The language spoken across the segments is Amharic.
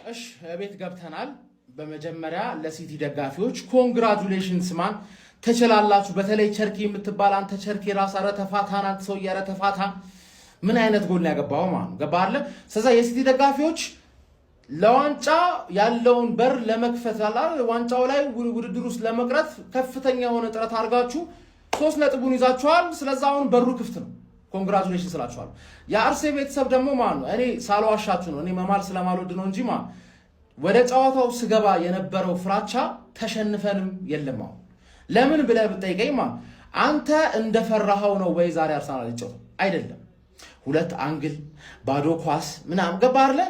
እሺ ቤት ገብተናል። በመጀመሪያ ለሲቲ ደጋፊዎች ኮንግራቹሌሽንስ ማን ተችላላችሁ። በተለይ ቸርኪ የምትባል አንተ ቸርኪ ራስ አረ ተፋታና ሰው ያረ ተፋታ ምን አይነት ጎል ያገባው ማን ገባለ። ስለዚህ የሲቲ ደጋፊዎች ለዋንጫ ያለውን በር ለመክፈት ዋንጫው ላይ ውድድር ውስጥ ለመቅረት ከፍተኛ የሆነ ጥረት አድርጋችሁ 3 ነጥቡን ይዛችኋል። ስለዚህ አሁን በሩ ክፍት ነው። ኮንግራቹሌሽን ስላችኋል። የአርሴ ቤተሰብ ደግሞ ማን ነው? እኔ ሳልዋሻችሁ ነው። እኔ መማል ስለማልወድ ነው እንጂ ማን ወደ ጨዋታው ስገባ የነበረው ፍራቻ ተሸንፈንም የለም። አሁን ለምን ብለህ ብትጠይቀኝ ማን አንተ እንደፈራኸው ነው ወይ ዛሬ አርሰናል ይጫወት አይደለም። 2 አንግል ባዶ ኳስ ምናምን ገባ አይደለ?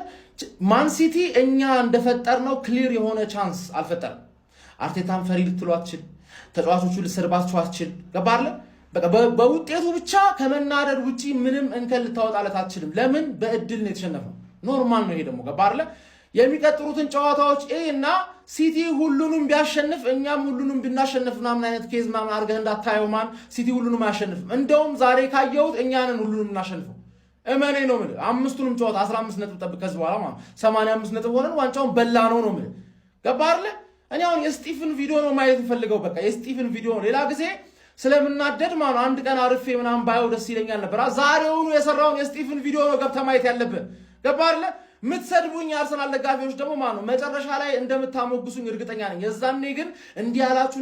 ማን ሲቲ እኛ እንደፈጠርነው ክሊር የሆነ ቻንስ አልፈጠረም። አርቴታን ፈሪ ልትሏችል፣ ተጫዋቾቹ ልትሰርባችሁ አትችል። ገባ አይደለ? በቃ በውጤቱ ብቻ ከመናደድ ውጪ ምንም እንከን ልታወጣለት አትችልም። ለምን በእድል ነው የተሸነፈው። ኖርማል ነው ይሄ ደግሞ ገባ አይደለ? የሚቀጥሉትን ጨዋታዎች እና ሲቲ ሁሉንም ቢያሸንፍ እኛም ሁሉንም ብናሸንፍ ምናምን አይነት ኬዝ ምናምን አድርገህ እንዳታየው ማን ሲቲ ሁሉንም አያሸንፍም። እንደውም ዛሬ ካየሁት እኛንን ሁሉንም እናሸንፈው እመኔ ነው የምልህ። 5ቱንም ጨዋታ 15 ነጥብ ጠብቅ ከዚህ በኋላ ማለት 85 ነጥብ ሆነን ዋንጫውን በላ ነው የምልህ። ገባህ አይደለ? እኔ አሁን የስቲፍን ቪዲዮ ነው ማየት ፈልገው። በቃ የስቲፍን ቪዲዮ ነው። ሌላ ጊዜ ስለምናደድ ማለት አንድ ቀን አርፌ ምናምን ባየው ደስ ይለኛል ነበር። ዛሬውኑ የሰራውን የስቲፍን ቪዲዮ ነው ገብተህ ማየት ያለብህ። ገባህ አይደለ? ምትሰድቡኝ አርሰናል ደጋፊዎች ደግሞ ማለት ነው መጨረሻ ላይ እንደምታሞግሱኝ እርግጠኛ ነኝ። የዛኔ ግን እንዲያላችሁ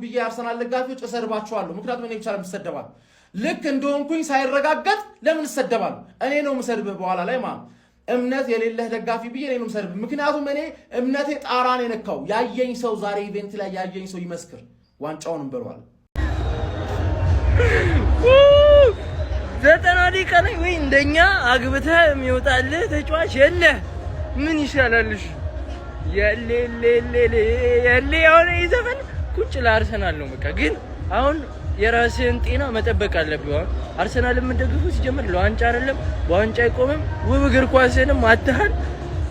ብዬ አርሰናል ደጋፊዎች እሰድባችኋለሁ። ምክንያቱም እኔ ብቻ ለምሰደባል ልክ እንደሆንኩኝ ሳይረጋገጥ ለምን እሰደባለሁ? እኔ ነው የምሰድብህ በኋላ ላይ ማለት እምነት የሌለህ ደጋፊ ብዬ እኔ ነው የምሰድብህ። ምክንያቱም እኔ እምነቴ ጣራን የነካው ያየኝ ሰው ዛሬ ኢቨንት ላይ ያየኝ ሰው ይመስክር። ዋንጫውን እንበረዋል። 90 ደቂቃ ላይ ወይ እንደኛ አግብተህ የሚወጣልህ ተጫዋች የለህ። ምን ይሻላልሽ? የለ ያው ይዘፈን ቁጭ ለአርሰናል ነው በቃ። ግን አሁን የራስህን ጤና መጠበቅ አለብህ። አርሰናል የምትደግፉት ሲጀምር ለዋንጫ አይደለም፣ በዋንጫ አይቆምም። ውብ እግር ኳስንም አትሃል።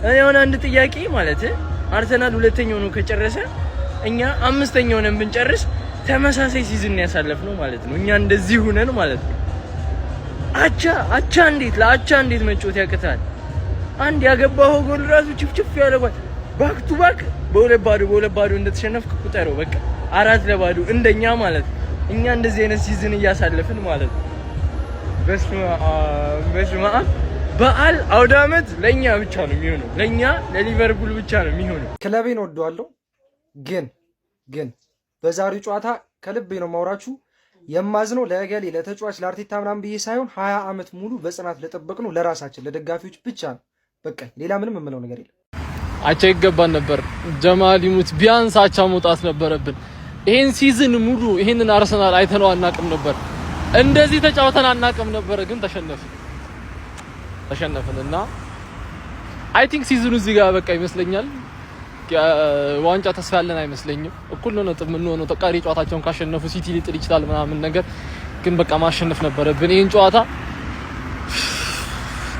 እኔ አሁን አንድ ጥያቄ ማለት አርሰናል 2ኛው ነው ከጨረሰ እኛ 5ኛው ነን ብንጨርስ ተመሳሳይ ሲዝን ያሳለፍነው ማለት ነው። እኛ እንደዚህ ሆነን ማለት ነው። አቻ እንዴት መጮት ያቅታል? አንድ ያገባው ጎል ራሱ ችፍችፍ ያለባት ባክ ቱ ባክ በሁለት ባዶ እንደተሸነፍክ ቁጠረው። በቃ 4-0 እንደኛ ማለት ነው። እኛ እንደዚህ አይነት ሲዝን እያሳለፍን ማለት ነው። በስመ አብ በዓል አውደ ዓመት ለኛ ብቻ ነው የሚሆነው። ለኛ ለሊቨርፑል ብቻ ነው የሚሆነው። ክለቤን ወደዋለሁ ግን በዛሬው ጨዋታ ከልቤ ነው ማውራችሁ። የማዝነው ለገሌ ለተጫዋች ለአርቴታ ምናምን ብዬ ሳይሆን 20 ዓመት ሙሉ በጽናት ለጠበቅነው ለራሳችን ለደጋፊዎች ብቻ ነው። በቃ ሌላ ምንም የምለው ነገር የለም። አቻ ይገባን ነበር። ጀማል ይሙት ቢያንስ አቻ መውጣት ነበረብን። ይሄን ሲዝን ሙሉ ይሄንን አርሰናል አይተነው አናቅም ነበር። እንደዚህ ተጫውተን አናቅም ነበር። ግን ተሸነፍንና አይ ቲንክ ሲዝኑ እዚህ ጋር በቃ ይመስለኛል። ዋንጫ ተስፋ ያለን አይመስለኝም። እኩል ነው ነጥብ ምን ሆኖ ተቃሪ ጨዋታቸውን ካሸነፉ ሲቲ ሊጥል ይችላል ምናምን ነገር ግን በቃ ማሸነፍ ነበረብን። ይሄን ጨዋታ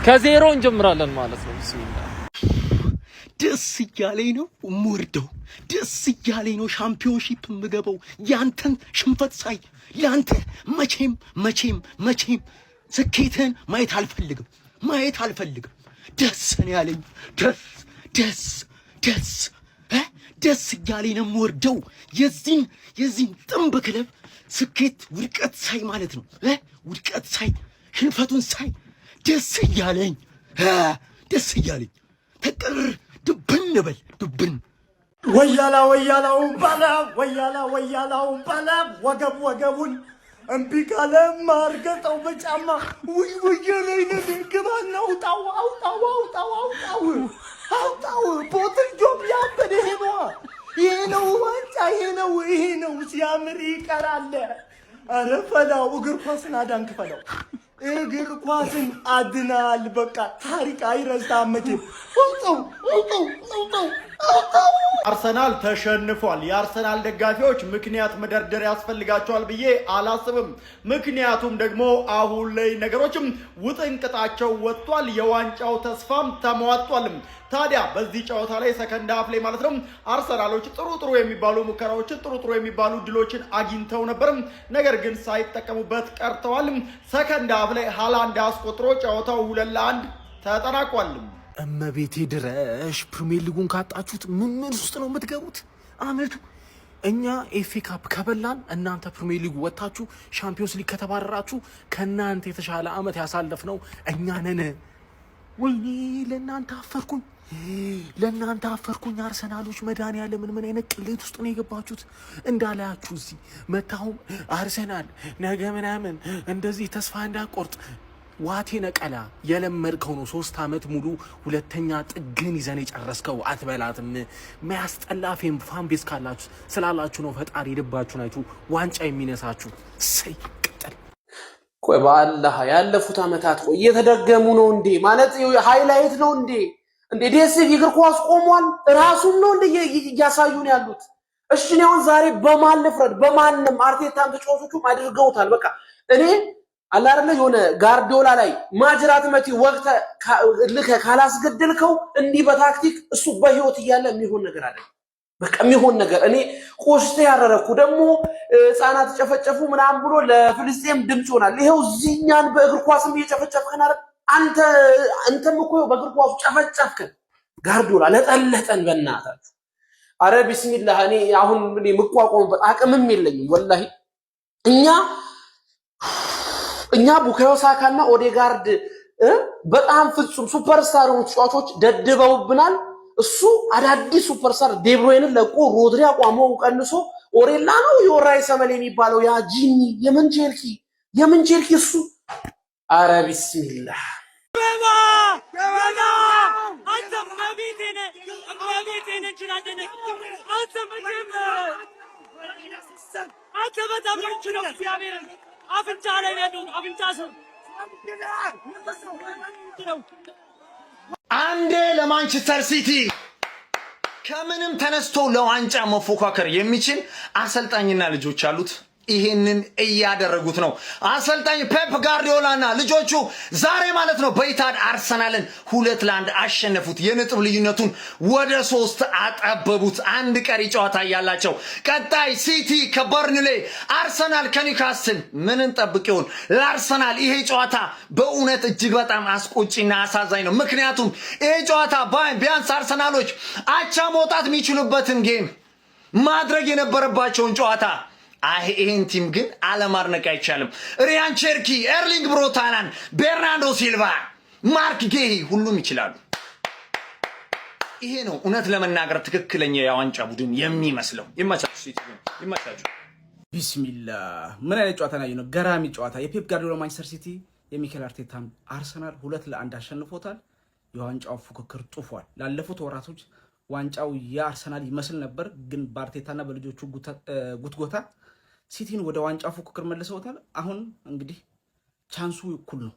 ከዜሮ እንጀምራለን ማለት ነው። ቢስሚላህ ደስ እያለኝ ነው የምወርደው፣ ደስ እያለኝ ነው ሻምፒዮንሺፕ የምገባው። ያንተን ሽንፈት ሳይ ያንተ መቼም ስኬትን ማየት አልፈልግም። ደስ ነው ያለኝ። ደስ እያለኝ ነው የምወርደው። የዚህን ጥንብ ክለብ ስኬት ውድቀት ሳይ ማለት ነው። ውድቀት ሳይ ሽንፈቱን ሳይ ደስ እያለኝ ተቀር ድብን ወያላው ባላ ወገቡን እምቢ ካለ ማርገጠው በጫማ ወያላይ ነው ግባና አውጣው ቦትል ጆብ ያበደ ይሄ ነው ዋንጫ ይሄ ነው ሲያምር ይቀራል። አረ ፈላው እግር ኳስን አዳንክ ፈላው እግር ኳስን አድናል። በቃ ታሪክ አይረሳም መቼም። አርሰናል ተሸንፏል። የአርሰናል ደጋፊዎች ምክንያት መደርደር ያስፈልጋቸዋል ብዬ አላስብም። ምክንያቱም ደግሞ አሁን ላይ ነገሮችም ውጥንቅጣቸው ወጥቷል። የዋንጫው ተስፋም ተሟጧል። ታዲያ በዚህ ጨዋታ ላይ ሰከንድ ሃፍ ላይ ማለት ነው አርሰናሎች ጥሩ የሚባሉ ሙከራዎችን ጥሩ የሚባሉ ድሎችን አግኝተው ነበር። ነገር ግን ሳይጠቀሙበት ቀርተዋል። ሰከንድ ሃፍ ላይ ሃላንድ አስቆጥሮ ጨዋታው 2-1 ተጠናቋል። እመቤቴ ድረሽ ፕሪሚየር ሊጉን ካጣችሁት ምን ውስጥ ነው የምትገቡት? አመቱ እኛ ኤፍ ኤ ካፕ ከበላን እናንተ ፕሪሚየር ሊጉ ወጣችሁ ሻምፒዮንስ ሊግ ከተባረራችሁ ከናንተ የተሻለ አመት ያሳለፍነው እኛ ነን። ወይኔ ለናንተ አፈርኩኝ። አርሰናሎች መድኃኒዓለምን ምን አይነት ቅሌት ውስጥ ነው የገባችሁት? እንዳላያችሁ እዚህ መታሁም አርሰናል ነገ ምናምን እንደዚህ ተስፋ እንዳቆርጥ ዋቴ ነቀላ የለመድከው ነው። 3 አመት ሙሉ ሁለተኛ ጥግን ይዘን የጨረስከው አትበላትም። የሚያስጠላ ፋን ቤዝ ካላችሁ ስላላችሁ ነው ፈጣሪ ልባችሁን አይቱ ዋንጫ የሚነሳችሁ። እሰይ ቀጥል። ቆይ በአላህ ያለፉት አመታት ቆይ እየተደገሙ ነው እንዴ? ማለት ሃይላይት ነው እንዴ? ዲኤስቲቪ እግር ኳስ ቆሟል። ራሱን ነው እንዴ እያሳዩን ያሉት? እሺ ነው አሁን ዛሬ በማን ልፍረድ? በማንም አርቴታም ተጫዋቾቹም አድርገውታል። በቃ እኔ አላረለ የሆነ ጋርዲዮላ ላይ ማጅራት መቲ ወቅት ልከ ካላስገደልከው እንዲህ በታክቲክ እሱ በህይወት እያለ የሚሆን ነገር አለ። በቃ የሚሆን ነገር እኔ ቆሽቴ ያረረኩ ደግሞ ህፃናት ጨፈጨፉ ምናምን ብሎ ለፍልስጤም ድምጽ ይሆናል። ይሄው እዚህኛን በእግር ኳስም እየጨፈጨፍከን አይደል? አንተም እኮ በእግር ኳሱ ጨፈጨፍከን። ጋርዲዮላ ለጠለጠን በእናታችሁ። አረ ቢስሚላህ እኔ አሁን ምን መቋቋምበት አቅምም የለኝም ወላሂ። እኛ ቡካዮ ሳካና ኦዴጋርድ በጣም ፍጹም ሱፐርስታር የሆኑ ተጫዋቾች ደድበውብናል። እሱ አዳዲስ ሱፐርስታር ዴብሮይንን ለቆ ሮድሪ አቋመው ቀንሶ ኦሬላ ነው የወራይ ሰመል የሚባለው ያ ጂኒ የመንቼልኪ እሱ። አረ ቢስሚላህ አንተ አፍንጫ ላይ ያለው አፍንጫ ሰው አንዴ ለማንቸስተር ሲቲ ከምንም ተነስቶ ለዋንጫ መፎካከር የሚችል አሰልጣኝና ልጆች አሉት። ይሄንን እያደረጉት ነው አሰልጣኝ ፔፕ ጋርዲዮላና ልጆቹ። ዛሬ ማለት ነው በኢታድ አርሰናልን 2-1 አሸነፉት። የነጥብ ልዩነቱን ወደ 3 አጠበቡት። አንድ ቀሪ ጨዋታ ያላቸው ቀጣይ ሲቲ ከበርንሌ፣ አርሰናል ከኒውካስትል። ምን እንጠብቅ ይሆን ለአርሰናል? ይሄ ጨዋታ በእውነት እጅግ በጣም አስቆጪና አሳዛኝ ነው። ምክንያቱም ይሄ ጨዋታ ቢያንስ አርሰናሎች አቻ መውጣት የሚችሉበትን ጌም ማድረግ የነበረባቸውን ጨዋታ ይሄን ቲም ግን አለማድነቅ አይቻልም። ሪያን ቸርኪ፣ ኤርሊንግ ብሮት ሃላንድ፣ ቤርናርዶ ሲልቫ፣ ማርክ ጌሂ ሁሉም ይችላሉ። ይሄ ነው እውነት ለመናገር ትክክለኛ የዋንጫ ቡድን የሚመስለው። ይመቻችሁ ሲቲ ይመቻችሁ። ቢስሚላህ ምን አይነት ጨዋታ ነው? ገራሚ ጨዋታ። የፔፕ ጋርዲዮላ ማንቸስተር ሲቲ የሚኬል አርቴታን አርሰናል 2-1 አሸንፎታል። የዋንጫው ፉክክር ጡፏል። ላለፉት ወራቶች ዋንጫው የአርሰናል ይመስል ነበር፣ ግን በአርቴታና በልጆቹ ጉትጎታ ሲቲን ወደ ዋንጫ ፉክክር መልሰውታል። አሁን እንግዲህ ቻንሱ እኩል ነው።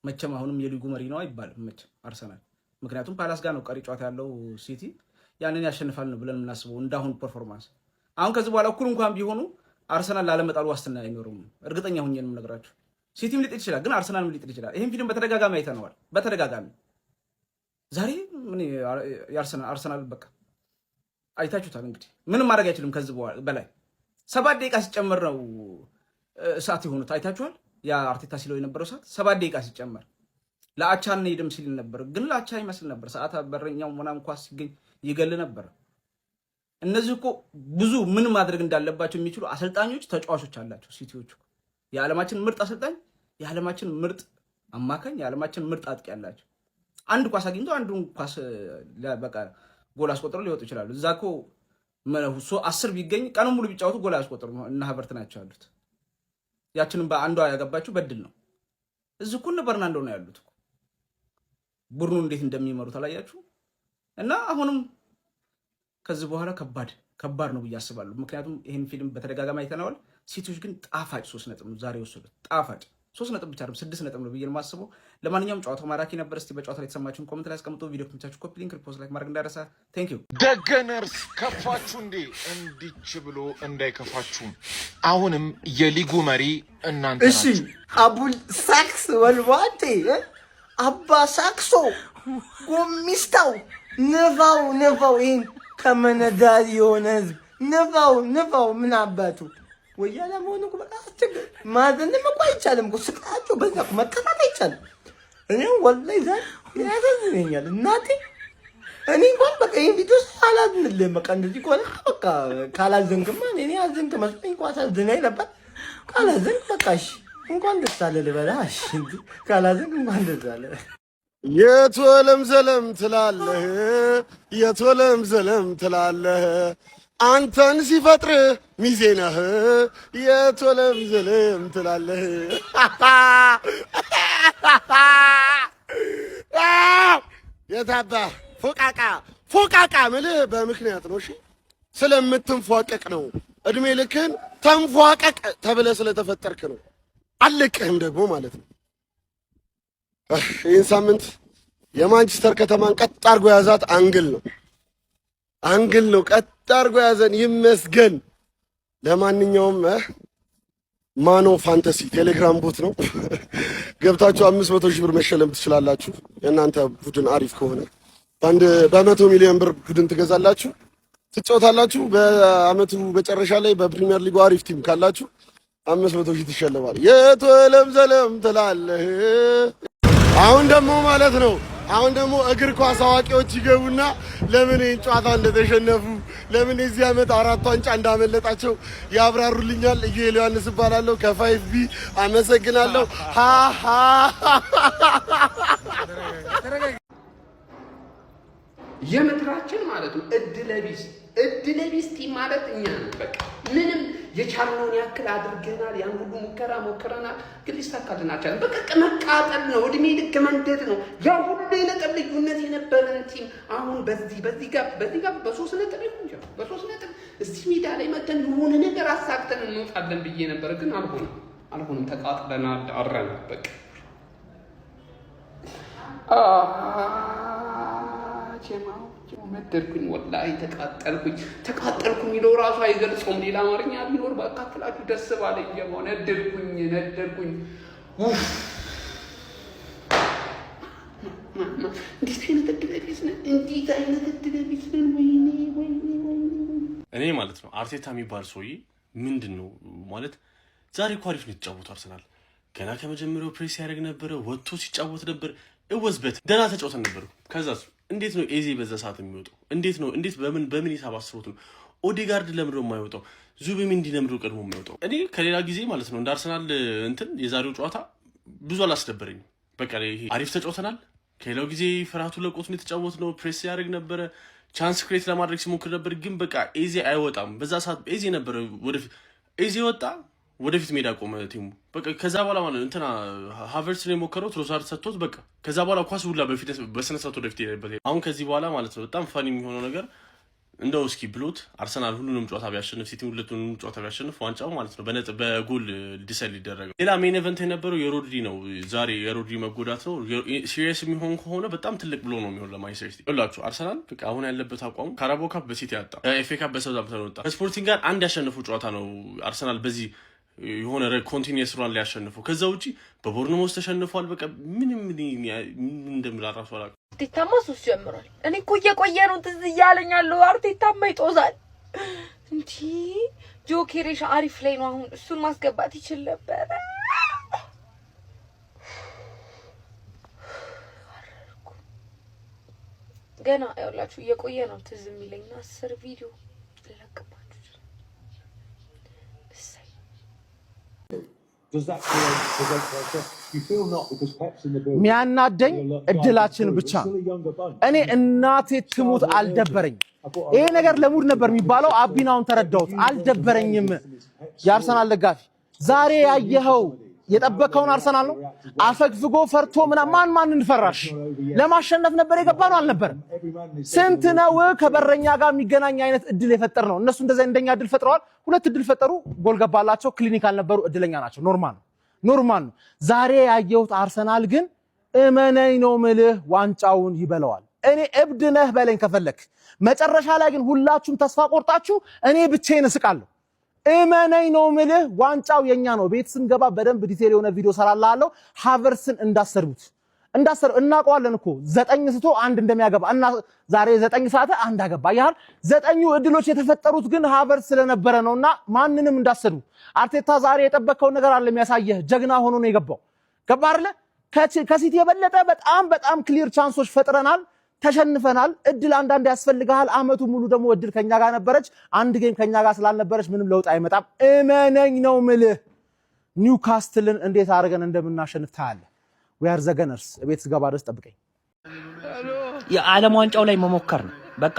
መቼም አሁንም የሊጉ መሪ ነው አይባልም መቼም አርሰናል፣ ምክንያቱም ፓላስ ጋር ነው ቀሪ ጨዋታ ያለው። ሲቲ ያንን ያሸንፋል ነው ብለን የምናስበው እንዳሁን ፐርፎርማንስ። አሁን ከዚህ በኋላ እኩል እንኳን ቢሆኑ አርሰናል ላለመጣሉ ዋስትና አይኖርም። እርግጠኛ ሆኜ ነው የምነግራችሁ። ሲቲም ሊጥል ይችላል፣ ግን አርሰናልም ሊጥል ይችላል። ይሄን ፊልም በተደጋጋሚ አይተነዋል። በተደጋጋሚ ዛሬ ምን አርሰናል በቃ አይታችሁታል። እንግዲህ ምንም ማድረግ አይችልም ከዚህ በላይ 7 ደቂቃ ሲጨመር ነው ሰዓት የሆኑት አይታችኋል። ያ አርቴታ ሲለው የነበረው ሰዓት 7 ደቂቃ ሲጨመር ለአቻን ይደም ሲል ነበር፣ ግን ለአቻ ይመስል ነበር። ሰዓት በረኛው ምናምን ኳስ ሲገኝ ይገል ነበር። እነዚህ እኮ ብዙ ምን ማድረግ እንዳለባቸው የሚችሉ አሰልጣኞች፣ ተጫዋቾች አላቸው ሲቲዎቹ። የዓለማችን ምርጥ አሰልጣኝ፣ የዓለማችን ምርጥ አማካኝ፣ የዓለማችን ምርጥ አጥቂ አላቸው። አንድ ኳስ አግኝቶ አንዱን ኳስ በቃ ጎል አስቆጥረው ሊወጡ ይችላሉ። እዛ እኮ 10 ቢገኝ ቀኑን ሙሉ ቢጫወቱ ጎል አያስቆጥሩ እና ሀቨርት ናቸው ያሉት። ያችንም በአንዷ ያገባችሁ በድል ነው። እዚህ እኮ እነ በርናንዶ ነው ያሉት። ቡድኑ እንዴት እንደሚመሩት አላያችሁ? እና አሁንም ከዚህ በኋላ ከባድ ነው ብዬ አስባለሁ። ምክንያቱም ይህን ፊልም በተደጋጋሚ አይተነዋል። ሲቲዎች ግን ጣፋጭ 3 ነጥብ ነው ዛሬ ወሰዱት። ጣፋጭ 3 ነጥብ ብቻ አይደለም 6 ነጥብ ነው ብዬ ነው የማስበው። ለማንኛውም ጨዋታው ማራኪ ነበር። እስቲ በጨዋታው ላይ የተሰማችሁን ኮሜንት ላይ አስቀምጡ። ቪዲዮ ከመቻችሁ ኮፒ ሊንክ፣ ሪፖስት፣ ላይክ ማድረግ እንዳይረሳ። ቴንክ ዩ። ደገነርስ ከፋችሁ እንዴ? እንዲች ብሎ እንዳይከፋችሁ። አሁንም የሊጉ መሪ እናንተ ናችሁ። እሺ አቡል ሳክስ ወልዋቴ አባ ሳክሶ ጎሚስታው ንፋው ይሄን ከመነዳሪ የሆነ ህዝብ ንፋው ምን አባቱ ወያላ መሆኑ እኮ በቃ አስቸጋሪ። ማዘንም እኮ አይቻልም እኮ ስቃቸው በዛ እኮ መቀጣት አይቻልም። እኔ ወላሂ ዛሬ ያሳዝነኛል እናቴ። እኔ እንኳን በቃ ይሄን ቪዲዮ አላዝንልህም። በቃ እንደዚህ ከሆነ በቃ ካላዘንክማ እኔ አዘንክ መስሎኝ እንኳን አሳዝነኝ ነበር። ካላዘንክ በቃ እሺ እንኳን ደስ አለህ ልበላ። እሺ ካላዘንክ እንኳን ደስ አለህ። የቶለም ዘለም ትላለህ የቶለም ዘለም ትላለህ አንተን ሲፈጥር ሚዜ ነህ የቶለም ዘለም ትላለህ። የታባ ፎቃቃ ምልህ በምክንያት ነው። እሺ ስለምትንፏቀቅ ነው። እድሜ ልክህን ተንፏቀቅ ተብለህ ስለተፈጠርክ ነው። አለቅህም ደግሞ ማለት ነው። ይህን ሳምንት የማንቸስተር ከተማን ቀጥ አድርጎ ያዛት አንግል ነው ቀጥ አድርጎ ያዘን ይመስገን። ለማንኛውም ማኖ ፋንታሲ ቴሌግራም ቦት ነው። ገብታችሁ 500 ሺህ ብር መሸለም ትችላላችሁ። የእናንተ ቡድን አሪፍ ከሆነ በ100 ሚሊዮን ብር ቡድን ትገዛላችሁ፣ ትጫወታላችሁ። በአመቱ መጨረሻ ላይ በፕሪሚየር ሊጉ አሪፍ ቲም ካላችሁ 500 ሺህ ትሸለማል። የቶለም ዘለም ትላለህ። አሁን ደግሞ እግር ኳስ አዋቂዎች ይገቡና ለምን ይህን ጨዋታ እንደተሸነፉ ለምን የዚህ ዓመት 4 ዋንጫ እንዳመለጣቸው ያብራሩልኛል። እየሄሉ ዮሐንስ እባላለሁ ከ5ቢ አመሰግናለሁ። የምድራችን ማለት ነው እድለቢስ ቲም ማለት እኛ ነው። በቃ ምንም የቻልነውን ያክል አድርገናል። ያን ሁሉ ሙከራ ሞክረናል፣ ግን ሊሳካልን አልቻለም። በቃ መቃጠል ነው፣ እድሜ ልክ መንደድ ነው። ያ ሁሉ የነጥብ ልዩነት የነበረን ቲም አሁን በዚህ ጋር በ3 ነጥብ ይሁን በ3 ነጥብ እዚህ ሜዳ ላይ መተን የሆነ ነገር አሳክተን እንወጣለን ብዬ ነበር፣ ግን አልሆነም። ተቃጥለናል፣ አረናል። በቃ መደድኩኝ፣ ወላሂ ተቃጠልኩኝ የሚለው ራሱ አይገልጸውም። ሌላ አማርኛ ቢኖር ባካፍላችሁ ደስ ባለኝ። ጀማው ነደድኩኝ። እንዴት አይነት እድለቢስ ነን! ወይኔ እኔ ማለት ነው አርቴታ የሚባል ሰውዬ ምንድን ነው ማለት ዛሬ እኮ አሪፍ ነው የተጫወቱ አርሰናል። ገና ከመጀመሪያው ፕሬስ ያደርግ ነበረ፣ ወጥቶ ሲጫወት ነበር። እወዝበት ደህና ተጫውተን ነበር። ከዛስ እንዴት ነው ኤዜ በዛ ሰዓት የሚወጣው? እንዴት በምን ሂሳብ አስቦት ነው? ኦዴጋርድ ለምንድን ነው የማይወጣው? ዙቢሜንዲ ለምንድን ነው ቀድሞ የማይወጣው? እኔ ከሌላ ጊዜ ማለት ነው እንደ አርሰናል የዛሬው ጨዋታ ብዙ አላስደበረኝም። በቃ ይሄ አሪፍ ተጫውተናል። ከሌላው ጊዜ ፍርሃቱ ለቆት ነው የተጫወትነው። ፕሬስ ያደርግ ነበረ፣ ቻንስ ክሬት ለማድረግ ሲሞክር ነበር። ግን በቃ ኤዜ አይወጣም። በዛ ሰዓት ኤዜ ነበረ ወደፊት። ኤዜ ወጣ፣ ወደፊት ሜዳ ቆመ ቲሙ። በቃ ከዛ በኋላ ማለት እንትና ሃቨርትስ ነው የሞከረው፣ ትሮሳርድ ሰጥቶት በቃ ከዛ በኋላ ኳስ ሁላ በስነ ስርዓት ወደፊት ሄደበት። አሁን ከዚህ በኋላ ማለት ነው በጣም ፋኒ የሚሆነው ነገር እንደው እስኪ ብሎት አርሰናል ሁሉንም ጨዋታ ቢያሸንፍ፣ ሲቲ ሁሉንም ጨዋታ ቢያሸንፍ ዋንጫው ማለት ነው በጎል ዲሳይድ ሊደረገው። ሌላ ሜን ኢቨንት የነበረው የሮድሪ ነው። ዛሬ የሮድሪ መጎዳት ነው። ሲሪየስ የሚሆን ከሆነ በጣም ትልቅ ብሎ ነው የሚሆን ለማንቸስተር ሲቲ። ይኸውላችሁ አርሰናል በቃ አሁን ያለበት አቋሙ ካራባኦ ካፕ በሲቲ ያጣ፣ ኤፍ ኤ ካፕ በሳውዛምፕተን ወጣ፣ ከስፖርቲንግ ጋር አንድ ያሸነፈው ጨዋታ ነው አርሰናል በዚህ የሆነ ኮንቲኒየስ ሩን ሊያሸንፈው። ከዛ ውጪ በቦርንሞስ ተሸንፏል። በቃ ምንም እንደምላ ራሱ አላውቅም። አርቴታማ ሱስ ጀምሯል። እኔ እኮ እየቆየ ነው ትዝ እያለኝ ያለው አርቴታማ ይጦዛል። እንዲ ጆኬሬሽ አሪፍ ላይ ነው አሁን፣ እሱን ማስገባት ይችል ነበር። ገና ያውላችሁ እየቆየ ነው ትዝ የሚለኝ 10 ቪዲዮ ለቀባችሁ። ሚያናደኝ እድላችን ብቻ። እኔ እናቴ ትሙት አልደበረኝ። ይሄ ነገር ለሙድ ነበር የሚባለው። አቢናውን ተረዳሁት። አልደበረኝም። የአርሰናል ደጋፊ ዛሬ ያየኸው የጠበቀውን አርሰናል ነው። አፈግፍጎ ፈርቶ ማን እንፈራሽ? ለማሸነፍ ነበር የገባነው አልነበረም። ስንት ነው ከበረኛ ጋር የሚገናኝ አይነት እድል የፈጠር ነው። እነሱ እንደዛ እንደኛ እድል ፈጥረዋል። 2 እድል ፈጠሩ፣ ጎል ገባላቸው። ክሊኒካል ነበሩ፣ እድለኛ ናቸው። ኖርማል ነው። ዛሬ ያየሁት አርሰናል ግን እመነኝ ነው ምልህ ዋንጫውን ይበለዋል። እኔ እብድ ነህ በለኝ ከፈለክ። መጨረሻ ላይ ግን ሁላችሁም ተስፋ ቆርጣችሁ እኔ ብቻዬን እስቃለሁ። እመነኝ ነው ምልህ ዋንጫው የኛ ነው። ቤት ስንገባ በደንብ ዲቴል የሆነ ቪዲዮ ሰራላለሁ። ሃቨርትስን እንዳሰርቡት እናውቀዋለን እኮ 9 ስቶ 1 እንደሚያገባ እና ዛሬ 9 ሰዓት 1 አገባ። ያህል 9 እድሎች የተፈጠሩት ግን ሃቨርትስ ስለነበረ ነውና ማንንም እንዳሰዱ። አርቴታ ዛሬ የጠበቀው ነገር አለ የሚያሳየህ። ጀግና ሆኖ ነው የገባው። ገባ አይደለ? ከሲቲ የበለጠ በጣም ክሊር ቻንሶች ፈጥረናል። ተሸንፈናል። እድል አንዳንድ ያስፈልጋል። አመቱ ሙሉ ደግሞ እድል ከኛ ጋር ነበረች። አንድ ጌም ከኛ ጋር ስላልነበረች ምንም ለውጥ አይመጣም። እመነኝ ነው ምልህ። ኒውካስትልን እንዴት አድርገን እንደምናሸንፍ ታያለህ። we are the gunners። ቤት ስገባ ድረስ ጠብቀኝ። የዓለም ዋንጫው ላይ መሞከር ነው በቃ።